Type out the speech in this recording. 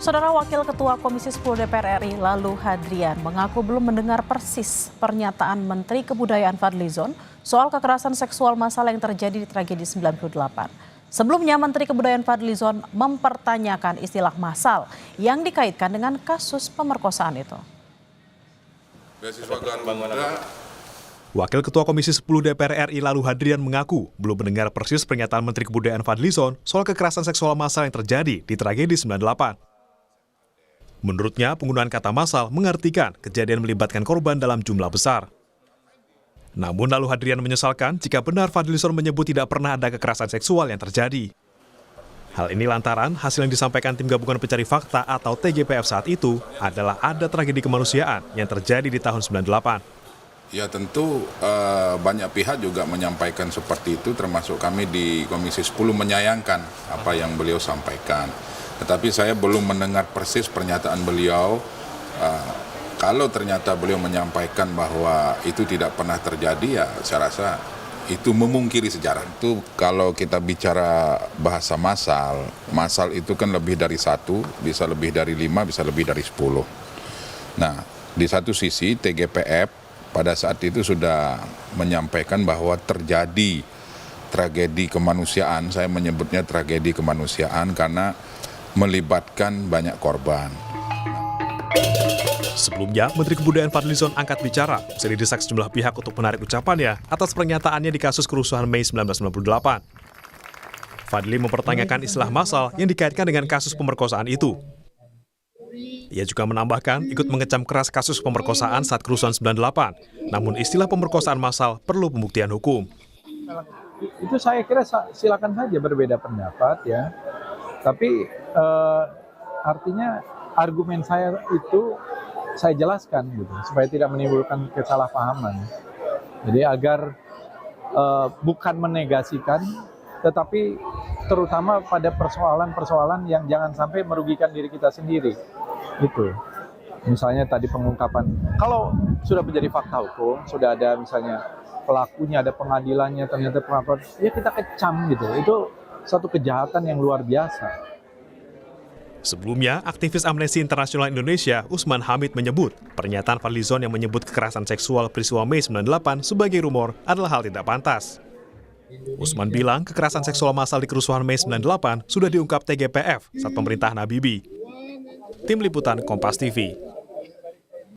Saudara Wakil Ketua Komisi 10 DPR RI Lalu Hadrian mengaku belum mendengar persis pernyataan Menteri Kebudayaan Fadlizon soal kekerasan seksual massal yang terjadi di tragedi 98. Sebelumnya Menteri Kebudayaan Fadlizon mempertanyakan istilah massal yang dikaitkan dengan kasus pemerkosaan itu. Wakil Ketua Komisi 10 DPR RI Lalu Hadrian mengaku belum mendengar persis pernyataan Menteri Kebudayaan Fadlizon soal kekerasan seksual massal yang terjadi di tragedi 98. Menurutnya, penggunaan kata massal mengartikan kejadian melibatkan korban dalam jumlah besar. Namun Lalu Hadrian menyesalkan jika benar Fadlizon menyebut tidak pernah ada kekerasan seksual yang terjadi. Hal ini lantaran hasil yang disampaikan Tim Gabungan Pencari Fakta atau TGPF saat itu adalah ada tragedi kemanusiaan yang terjadi di tahun 98. Ya tentu banyak pihak juga menyampaikan seperti itu, termasuk kami di Komisi 10 menyayangkan apa yang beliau sampaikan. Tetapi saya belum mendengar persis pernyataan beliau. Kalau ternyata beliau menyampaikan bahwa itu tidak pernah terjadi, ya saya rasa itu memungkiri sejarah. Itu kalau kita bicara bahasa massal, massal itu kan lebih dari 1, bisa lebih dari 5, bisa lebih dari 10. Nah, di satu sisi TGPF pada saat itu sudah menyampaikan bahwa terjadi tragedi kemanusiaan, saya menyebutnya tragedi kemanusiaan karena melibatkan banyak korban. Sebelumnya, Menteri Kebudayaan Fadlizon angkat bicara usai didesak sejumlah pihak untuk menarik ucapannya atas pernyataannya di kasus kerusuhan Mei 1998. Fadli mempertanyakan istilah massal yang dikaitkan dengan kasus pemerkosaan itu. Ia juga menambahkan ikut mengecam keras kasus pemerkosaan saat kerusuhan 98, namun istilah pemerkosaan massal perlu pembuktian hukum. Itu saya kira silakan saja berbeda pendapat ya. Tapi artinya argumen saya itu saya jelaskan gitu supaya tidak menimbulkan kesalahpahaman. Jadi agar bukan menegasikan, tetapi terutama pada persoalan-persoalan yang jangan sampai merugikan diri kita sendiri. Itu. Misalnya tadi pengungkapan. Kalau sudah menjadi fakta hukum, sudah ada misalnya pelakunya, ada pengadilannya, ternyata pengungkapan, ya kita kecam gitu. Itu satu kejahatan yang luar biasa. Sebelumnya, aktivis Amnesty International Indonesia, Usman Hamid menyebut pernyataan Fadlizon yang menyebut kekerasan seksual peristiwa Mei 98 sebagai rumor adalah hal tidak pantas. Usman bilang kekerasan seksual massal di kerusuhan Mei 98 sudah diungkap TGPF saat pemerintahan Habibie. Tim Liputan Kompas TV.